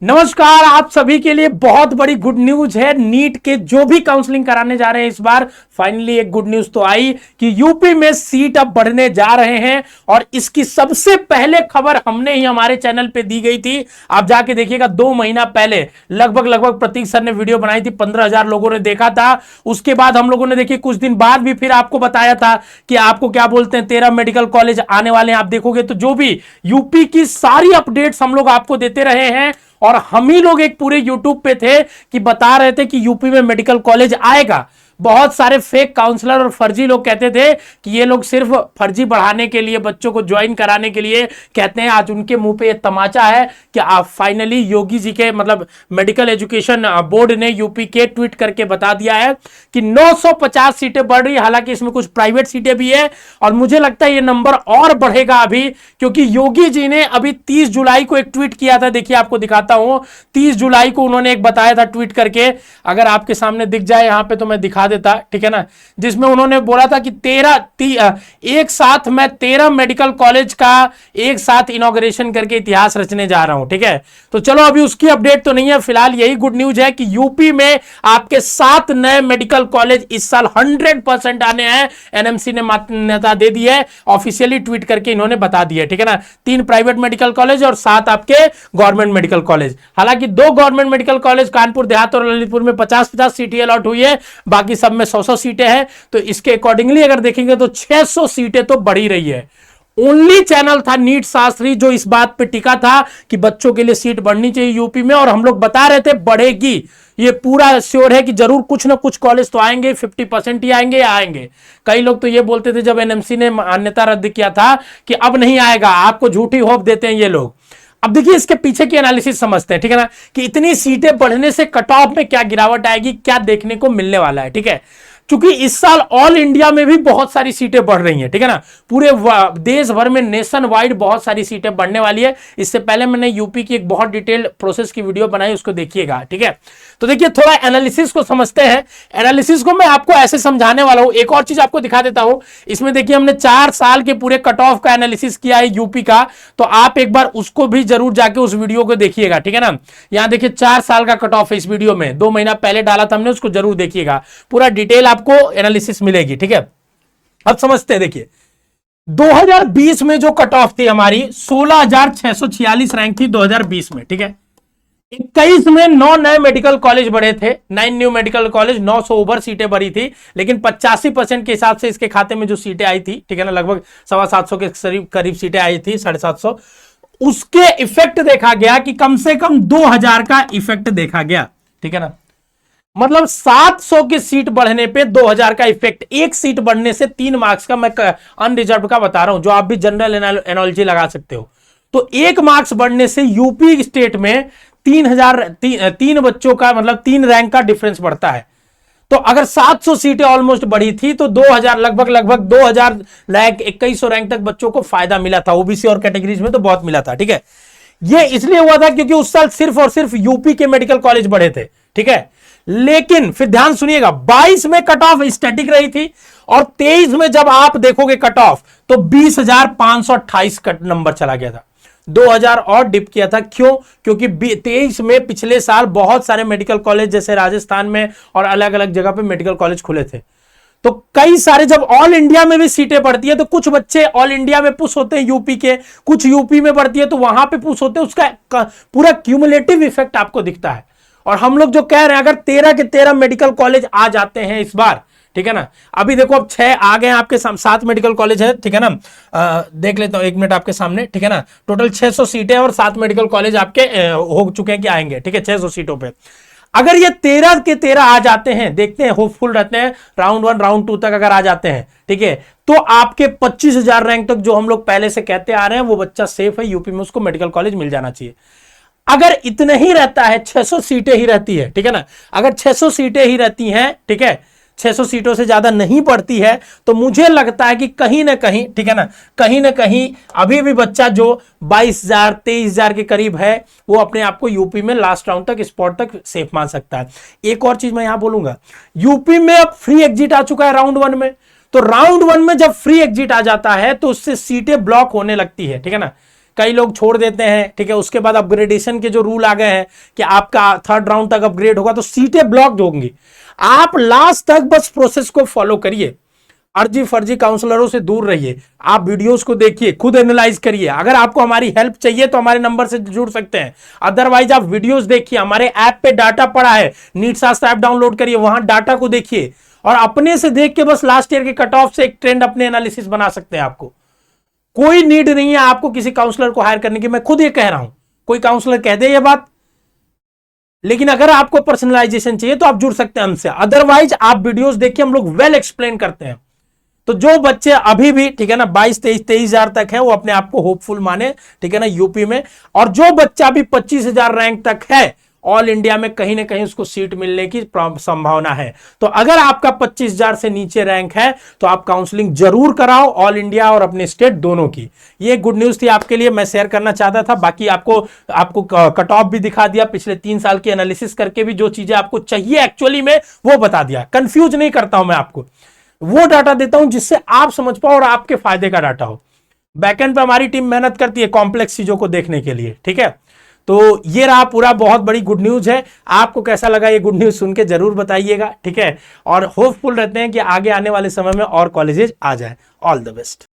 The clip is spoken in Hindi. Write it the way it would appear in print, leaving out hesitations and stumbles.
नमस्कार। आप सभी के लिए बहुत बड़ी गुड न्यूज है। नीट के जो भी काउंसलिंग कराने जा रहे हैं इस बार फाइनली एक गुड न्यूज तो आई कि यूपी में सीट अब बढ़ने जा रहे हैं और इसकी सबसे पहले खबर हमने ही हमारे चैनल पे दी गई थी। आप जाके देखिएगा, 2 महीना पहले लगभग प्रतीक सर ने वीडियो बनाई थी, 15,000 लोगों ने देखा था। उसके बाद हम लोगों ने देखिए कुछ दिन बाद भी फिर आपको बताया था कि आपको क्या बोलते हैं 13 मेडिकल कॉलेज आने वाले हैं। आप देखोगे तो जो भी यूपी की सारी अपडेट्स हम लोग आपको देते रहे हैं और हम ही लोग एक पूरे यूट्यूब पे थे कि बता रहे थे कि यूपी में मेडिकल कॉलेज आएगा। बहुत सारे फेक काउंसलर और फर्जी लोग कहते थे कि ये लोग सिर्फ फर्जी बढ़ाने के लिए, बच्चों को ज्वाइन कराने के लिए कहते हैं। आज उनके मुंह पे ये तमाचा है कि आप फाइनली योगी जी के मतलब मेडिकल एजुकेशन बोर्ड ने यूपी के ट्वीट करके बता दिया है कि 950 सीटें बढ़ रही है। हालांकि इसमें कुछ प्राइवेट सीटें भी है और मुझे लगता है ये नंबर और बढ़ेगा अभी, क्योंकि योगी जी ने अभी 30 जुलाई को एक ट्वीट किया था। देखिए आपको दिखाता हूं, 30 जुलाई को उन्होंने एक बताया था ट्वीट करके, अगर आपके सामने दिख जाए यहां पे तो मैं दिखा देता, ठीक है ना, जिसमें उन्होंने बोला था कि एक साथ मैं 13 मेडिकल कॉलेज का एक साथ इनॉग्रेशन करके इतिहास रचने जा रहा हूं। ठीक है, तो चलो अभी उसकी अपडेट तो नहीं है, फिलहाल यही गुड न्यूज है कि यूपी में आपके 7 नए मेडिकल कॉलेज इस साल 100% आने हैं। एनएमसी ने मान्यता दे दी है, ऑफिशियली ट्वीट करके इन्होंने बता दिया, ठीक है ना। 3 प्राइवेट मेडिकल कॉलेज और 7 आपके गवर्नमेंट मेडिकल कॉलेज। हालांकि 2 government medical college Kanpur Dehat और ललितपुर में 50-50 सीटें अलॉट हुई है, बाकी सब में 100-100 सीटें हैं। तो इसके अकॉर्डिंगली अगर देखेंगे तो 600 सीटें तो बढ़ी रही है। ओनली चैनल था नीट शास्त्री जो इस बात पे टिका था कि बच्चों के लिए सीट बढ़नी चाहिए यूपी में, और हम लोग बता रहे थे बढ़ेगी। ये पूरा श्योर है कि जरूर कुछ ना कुछ कॉलेज तो आएंगे, 50% ही आएंगे या आएंगे। कई लोग तो ये बोलते थे जब एनएमसी ने मान्यता रद्द किया था कि अब नहीं आएगा, आपको झूठी होप देते हैं ये लोग। अब देखिए इसके पीछे की एनालिसिस समझते हैं, ठीक है ना, कि इतनी सीटें बढ़ने से कट ऑफ में क्या गिरावट आएगी, क्या देखने को मिलने वाला है। ठीक है, क्योंकि इस साल ऑल इंडिया में भी बहुत सारी सीटें बढ़ रही हैं, ठीक है ना, पूरे देश भर में नेशन वाइड बहुत सारी सीटें बढ़ने वाली है। इससे पहले मैंने यूपी की एक बहुत डिटेल प्रोसेस की वीडियो बनाई, उसको देखिएगा। ठीक है, तो देखिए थोड़ा एनालिसिस को समझते हैं। एनालिसिस को मैं आपको ऐसे समझाने वाला हूं। एक और चीज आपको दिखा देता हूं, इसमें देखिए हमने 4 साल के पूरे कट ऑफ का एनालिसिस किया है यूपी का, तो आप एक बार उसको भी जरूर जाके उस वीडियो को देखिएगा, ठीक है ना। यहां देखिए 4 साल का कट ऑफ है इस वीडियो में, 2 महीना पहले डाला था हमने, उसको जरूर देखिएगा, पूरा डिटेल आपको एनालिसिस मिलेगी। ठीक है, अब समझते हैं। देखिए 2020 में जो कट ऑफ थी हमारी 16,646 रैंक थी 2020 में, ठीक है। 21 में 9 नए मेडिकल कॉलेज बढ़े थे, 9 न्यू मेडिकल कॉलेज, 900 ओवर सीटें बढ़ी थी, लेकिन 85% के हिसाब से इसके खाते में जो सीटें आई थी, ठीक है ना, लगभग 750 के करीब सीटें आई थी, 750, उसके इफेक्ट देखा गया कि कम से कम 2000 का इफेक्ट देखा गया, ठीक है ना। मतलब 700 की सीट बढ़ने पे 2000 का इफेक्ट, एक सीट बढ़ने से 3 मार्क्स का, मैं अनरिजर्व का बता रहा हूं, जो आप भी जनरल एनालॉजी लगा सकते हो। तो 1 मार्क्स बढ़ने से यूपी स्टेट में 3 बच्चों का मतलब 3 रैंक का डिफरेंस बढ़ता है। तो अगर 700 सीटें ऑलमोस्ट बढ़ी थी तो 2000 लगभग 2000 लाख 2100 रैंक तक बच्चों को फायदा मिला था। ओबीसी और कैटेगरीज में तो बहुत मिला था, ठीक है। ये इसलिए हुआ था क्योंकि उस साल सिर्फ और सिर्फ यूपी के मेडिकल कॉलेज बढ़े थे, ठीक है। लेकिन फिर ध्यान सुनिएगा, 22 में कट ऑफ स्टैटिक रही थी और 23 में जब आप देखोगे कट ऑफ तो 20,528 कट नंबर चला गया था, 2000 और डिप किया था। क्यों? क्योंकि 23 में पिछले साल बहुत सारे मेडिकल कॉलेज जैसे राजस्थान में और अलग अलग जगह पे मेडिकल कॉलेज खुले थे। तो कई सारे, जब ऑल इंडिया में भी सीटें बढ़ती है तो कुछ बच्चे ऑल इंडिया में पुश होते हैं यूपी के, कुछ यूपी में बढ़ती है तो वहां पे पुश होते हैं, उसका पूरा क्यूमुलेटिव इफेक्ट आपको दिखता है। और हम लोग जो कह रहे हैं अगर 13 के 13 मेडिकल कॉलेज आ जाते हैं इस बार, ठीक है ना, अभी देखो अब 6 आ गए आपके 7 मेडिकल कॉलेज है, ठीक है ना। देख लेता हूं 1 मिनट आपके सामने, ठीक है ना। टोटल 600 सीटें और 7 मेडिकल कॉलेज आपके हो चुके हैं कि आएंगे, ठीक है, 600 सीटों पे। अगर ये 13 के 13 आ जाते हैं, देखते हैं, होपफुल रहते हैं, राउंड 1 राउंड 2 तक अगर आ जाते हैं, ठीक है, तो आपके 25,000 रैंक तक जो हम लोग पहले से कहते आ रहे हैं वो बच्चा सेफ है, यूपी में उसको मेडिकल कॉलेज मिल जाना चाहिए। अगर इतने ही रहता है, 600 सीटें ही रहती है, ठीक है ना, अगर 600 सीटें ही रहती हैं, ठीक है, 600 सीटों से ज्यादा नहीं पड़ती है, तो मुझे लगता है कि कहीं ना कहीं, ठीक है ना, कहीं ना कहीं अभी भी बच्चा जो 22,000 23,000 के करीब है वो अपने आप को यूपी में लास्ट राउंड तक, स्पॉट तक सेफ मान सकता है। एक और चीज मैं यहां बोलूंगा, यूपी में अब फ्री एग्जिट आ चुका है राउंड 1 में, तो राउंड 1 में जब फ्री एग्जिट आ जाता है तो उससे सीटें ब्लॉक होने लगती है, ठीक है ना। कई लोग छोड़ देते हैं, ठीक है। उसके बाद अपग्रेडेशन के जो रूल आ गए हैं कि आपका 3rd राउंड तक अपग्रेड होगा तो सीटें ब्लॉक होंगी। आप लास्ट तक बस प्रोसेस को फॉलो करिए, अर्जी फर्जी काउंसलरों से दूर रहिए, आप वीडियोस को देखिए, खुद एनालाइज करिए। अगर आपको हमारी हेल्प चाहिए तो हमारे नंबर से जुड़ सकते हैं, अदरवाइज आप वीडियोस देखिए, हमारे ऐप पे डाटा पड़ा है, नीट शास्त्र ऐप डाउनलोड करिए, वहां डाटा को देखिए और अपने से देख के बस लास्ट ईयर के कट ऑफ से एक ट्रेंड अपने एनालिसिस बना सकते हैं। आपको कोई नीड नहीं है आपको किसी काउंसलर को हायर करने की, मैं खुद ये कह रहा हूं, कोई काउंसलर कह दे ये बात, लेकिन अगर आपको पर्सनलाइजेशन चाहिए तो आप जुड़ सकते हैं हमसे, अदरवाइज आप वीडियोस देखिए, हम लोग वेल एक्सप्लेन करते हैं। तो जो बच्चे अभी भी, ठीक है ना, 22-23 हजार तक है, वो अपने आप को होपफुल माने, ठीक है ना, यूपी में। और जो बच्चा भी 25,000 रैंक तक है, ऑल इंडिया में कहीं ना कहीं उसको सीट मिलने की संभावना है। तो अगर आपका 25,000 से नीचे रैंक है तो आप काउंसलिंग जरूर कराओ, ऑल इंडिया और अपने स्टेट दोनों की। ये गुड न्यूज थी आपके लिए, मैं शेयर करना चाहता था। बाकी आपको कट ऑफ भी दिखा दिया, पिछले 3 साल की एनालिसिस करके भी जो चीजें आपको चाहिए एक्चुअली में वो बता दिया। कंफ्यूज नहीं करता हूं मैं आपको, वो डाटा देता हूं जिससे आप समझ पाओ और आपके फायदे का डाटा हो। बैकएंड पे हमारी टीम मेहनत करती है कॉम्प्लेक्स चीजों को देखने के लिए, ठीक है। तो ये रहा पूरा, बहुत बड़ी गुड न्यूज है। आपको कैसा लगा ये गुड न्यूज सुन के जरूर बताइएगा, ठीक है। और होपफुल रहते हैं कि आगे आने वाले समय में और कॉलेजेस आ जाए। All the best.